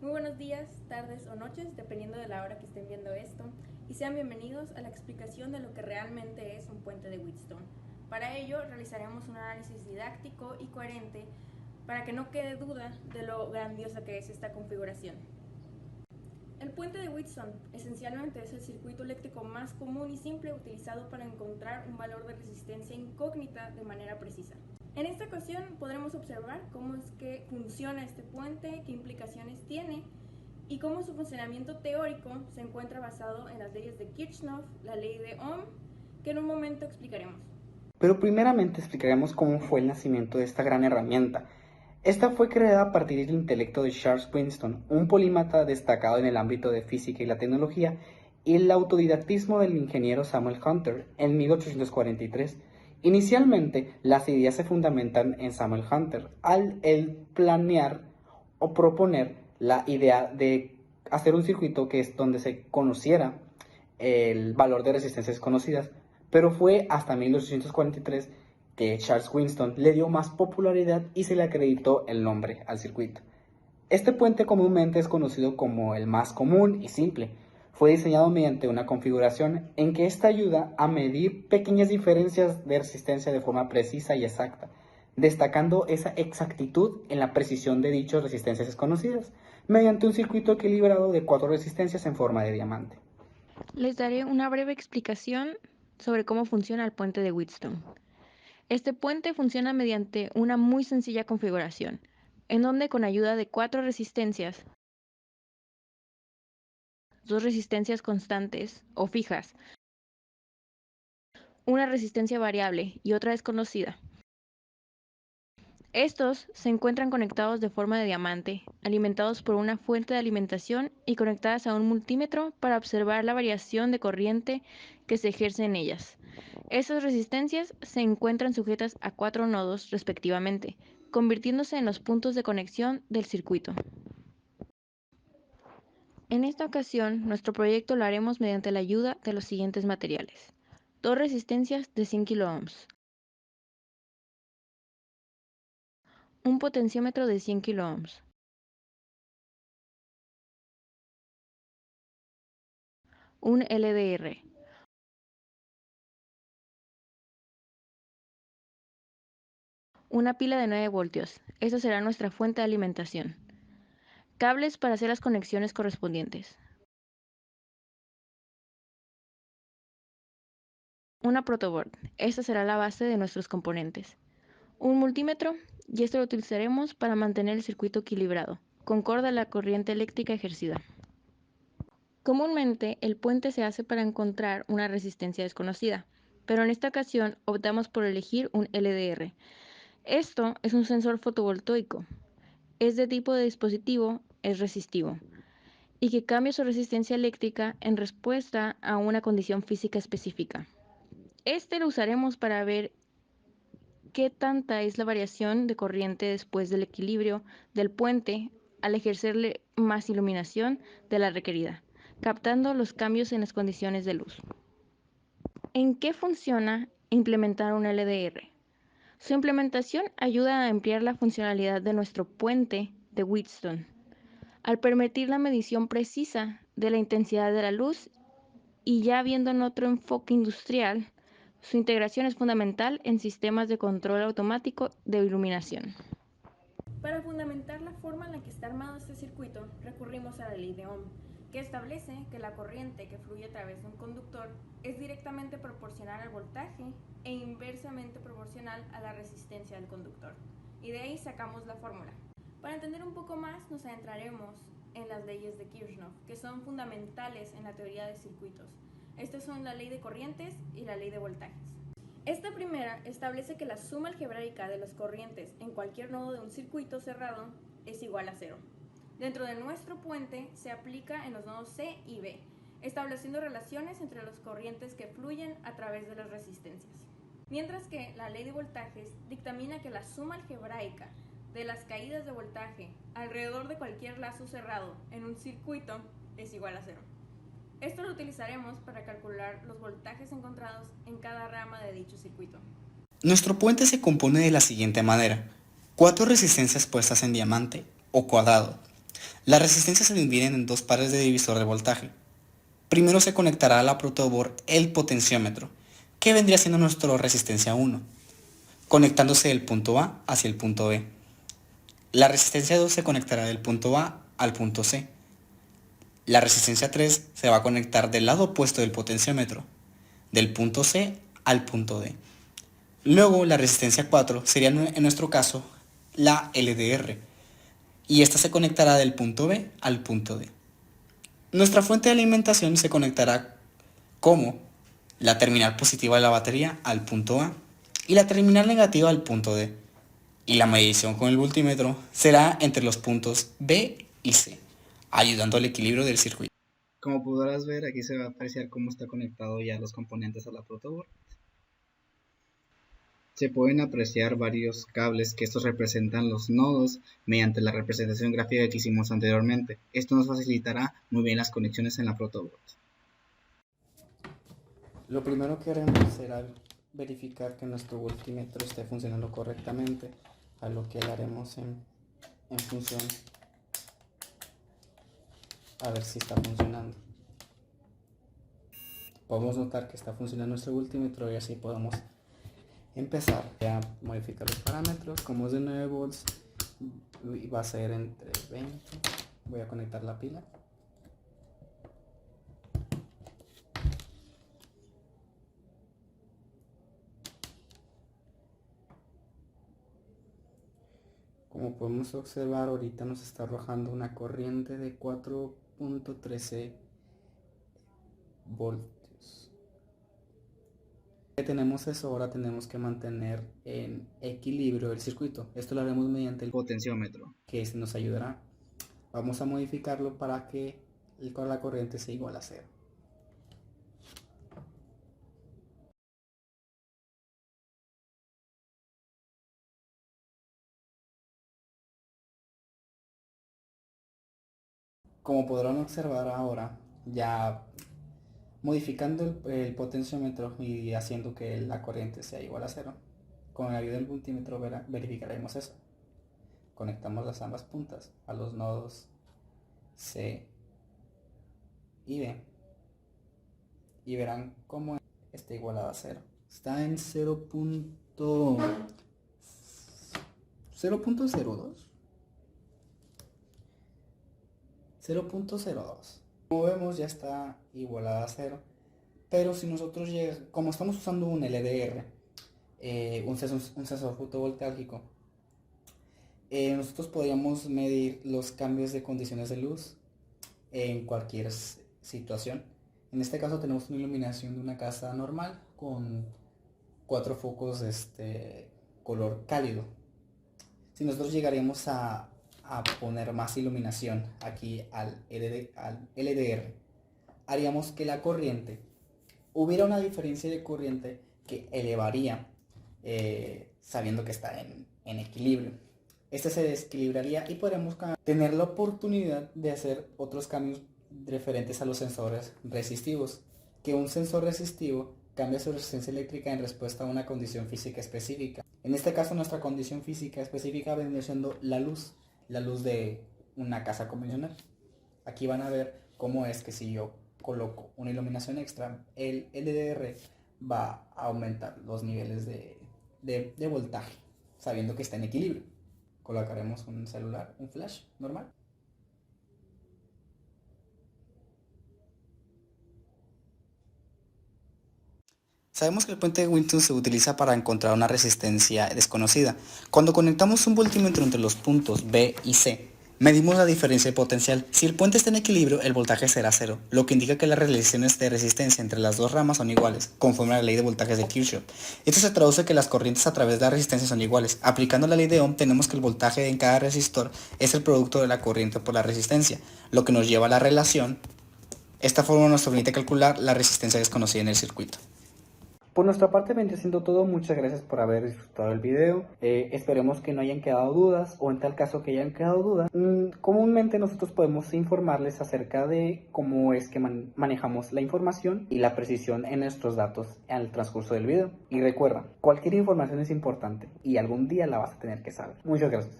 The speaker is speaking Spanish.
Muy buenos días, tardes o noches, dependiendo de la hora que estén viendo esto, y sean bienvenidos a la explicación de lo que realmente es un puente de Wheatstone. Para ello, realizaremos un análisis didáctico y coherente para que no quede duda de lo grandiosa que es esta configuración. El puente de Wheatstone esencialmente es el circuito eléctrico más común y simple utilizado para encontrar un valor de resistencia incógnita de manera precisa. En esta ocasión podremos observar cómo es que funciona este puente, qué implicaciones tiene y cómo su funcionamiento teórico se encuentra basado en las leyes de Kirchhoff, la ley de Ohm, que en un momento explicaremos. Pero primeramente explicaremos cómo fue el nacimiento de esta gran herramienta. Esta fue creada a partir del intelecto de Charles Winston, un polímata destacado en el ámbito de física y la tecnología, y el autodidactismo del ingeniero Samuel Hunter en 1843. Inicialmente, las ideas se fundamentan en Samuel Hunter, al él planear o proponer la idea de hacer un circuito que es donde se conociera el valor de resistencias conocidas, pero fue hasta 1843 que Charles Winston le dio más popularidad y se le acreditó el nombre al circuito. Este puente comúnmente es conocido como el más común y simple. Fue diseñado mediante una configuración en que esta ayuda a medir pequeñas diferencias de resistencia de forma precisa y exacta, destacando esa exactitud en la precisión de dichas resistencias desconocidas, mediante un circuito equilibrado de 4 resistencias en forma de diamante. Les daré una breve explicación sobre cómo funciona el puente de Wheatstone. Este puente funciona mediante una muy sencilla configuración, en donde con ayuda de 4 resistencias, 2 resistencias constantes o fijas, una resistencia variable y otra desconocida. Estos se encuentran conectados de forma de diamante, alimentados por una fuente de alimentación y conectadas a un multímetro para observar la variación de corriente que se ejerce en ellas. Esas resistencias se encuentran sujetas a 4 nodos respectivamente, convirtiéndose en los puntos de conexión del circuito. En esta ocasión, nuestro proyecto lo haremos mediante la ayuda de los siguientes materiales. 2 resistencias de 100 kiloohms, un potenciómetro de 100 kiloohms, un LDR, una pila de 9 voltios. Esta será nuestra fuente de alimentación. Cables para hacer las conexiones correspondientes. Una protoboard. Esta será la base de nuestros componentes. Un multímetro, y esto lo utilizaremos para mantener el circuito equilibrado, concorde a la corriente eléctrica ejercida. Comúnmente, el puente se hace para encontrar una resistencia desconocida, pero en esta ocasión optamos por elegir un LDR. Esto es un sensor fotovoltaico. Es de tipo de dispositivo, es resistivo, y que cambia su resistencia eléctrica en respuesta a una condición física específica. Este lo usaremos para ver qué tanta es la variación de corriente después del equilibrio del puente al ejercerle más iluminación de la requerida, captando los cambios en las condiciones de luz. ¿En qué funciona implementar un LDR? Su implementación ayuda a ampliar la funcionalidad de nuestro puente de Wheatstone, al permitir la medición precisa de la intensidad de la luz y ya viendo en otro enfoque industrial, su integración es fundamental en sistemas de control automático de iluminación. Para fundamentar la forma en la que está armado este circuito, recurrimos a la ley de Ohm, que establece que la corriente que fluye a través de un conductor es directamente proporcional al voltaje e inversamente proporcional a la resistencia del conductor. Y de ahí sacamos la fórmula. Para entender un poco más, nos adentraremos en las leyes de Kirchhoff, que son fundamentales en la teoría de circuitos. Estas son la ley de corrientes y la ley de voltajes. Esta primera establece que la suma algebraica de las corrientes en cualquier nodo de un circuito cerrado es igual a 0. Dentro de nuestro puente se aplica en los nodos C y B, estableciendo relaciones entre las corrientes que fluyen a través de las resistencias. Mientras que la ley de voltajes dictamina que la suma algebraica de las caídas de voltaje alrededor de cualquier lazo cerrado en un circuito es igual a 0. Esto lo utilizaremos para calcular los voltajes encontrados en cada rama de dicho circuito. Nuestro puente se compone de la siguiente manera: 4 resistencias puestas en diamante o cuadrado, Las resistencias se dividen en dos pares de divisor de voltaje. Primero se conectará a la protoboard el potenciómetro, que vendría siendo nuestra resistencia 1, conectándose del punto A hacia el punto B. La resistencia 2 se conectará del punto A al punto C. La resistencia 3 se va a conectar del lado opuesto del potenciómetro, del punto C al punto D. Luego la resistencia 4 sería en nuestro caso la LDR, y esta se conectará del punto B al punto D. Nuestra fuente de alimentación se conectará como la terminal positiva de la batería al punto A y la terminal negativa al punto D. Y la medición con el voltímetro será entre los puntos B y C, ayudando al equilibrio del circuito. Como podrás ver, aquí se va a apreciar cómo está conectado ya los componentes a la protoboard. Se pueden apreciar varios cables que estos representan los nodos mediante la representación gráfica que hicimos anteriormente. Esto nos facilitará muy bien las conexiones en la protoboard. Lo primero que haremos será verificar que nuestro voltímetro esté funcionando correctamente, a lo que le haremos en función a ver si está funcionando. Podemos notar que está funcionando nuestro voltímetro y así podemos empezar a modificar los parámetros. Como es de 9 volts, va a ser entre 20. Voy a conectar la pila. Como podemos observar, ahorita nos está arrojando una corriente de 4.13 voltios. Que tenemos eso, ahora tenemos que mantener en equilibrio el circuito. Esto lo haremos mediante el potenciómetro, que nos ayudará. Vamos a modificarlo para que la corriente sea igual a 0. Como podrán observar ahora, ya modificando el potenciómetro y haciendo que la corriente sea igual a 0, con la ayuda del multímetro verificaremos eso. Conectamos las ambas puntas a los nodos C y D y verán cómo está igualada a 0. Está en 0.02. Como vemos, ya está igualada a 0, pero si nosotros como estamos usando un LDR, un sensor fotovoltaico, nosotros podríamos medir los cambios de condiciones de luz en cualquier situación. En este caso tenemos una iluminación de una casa normal con 4 focos color cálido. Si nosotros llegaríamos a poner más iluminación aquí al LDR, haríamos que la corriente, hubiera una diferencia de corriente que elevaría, sabiendo que está en equilibrio. Se desequilibraría y podríamos tener la oportunidad de hacer otros cambios referentes a los sensores resistivos, que un sensor resistivo cambia su resistencia eléctrica en respuesta a una condición física específica. En este caso, nuestra condición física específica vendría siendo la luz de una casa convencional. Aquí van a ver cómo es que si yo coloco una iluminación extra, el LDR va a aumentar los niveles de voltaje, sabiendo que está en equilibrio. Colocaremos un celular, un flash normal. Sabemos que el puente de Winton se utiliza para encontrar una resistencia desconocida. Cuando conectamos un voltímetro entre los puntos B y C, medimos la diferencia de potencial. Si el puente está en equilibrio, el voltaje será 0, lo que indica que las relaciones de resistencia entre las dos ramas son iguales, conforme a la ley de voltajes de Kirchhoff. Esto se traduce que las corrientes a través de la resistencia son iguales. Aplicando la ley de Ohm, tenemos que el voltaje en cada resistor es el producto de la corriente por la resistencia, lo que nos lleva a la relación. Esta forma nos permite calcular la resistencia desconocida en el circuito. Por nuestra parte vendría siendo todo. Muchas gracias por haber disfrutado el video. Esperemos que no hayan quedado dudas, o en tal caso que hayan quedado dudas. Comúnmente nosotros podemos informarles acerca de cómo es que manejamos la información y la precisión en nuestros datos al transcurso del video. Y recuerda, cualquier información es importante y algún día la vas a tener que saber. Muchas gracias.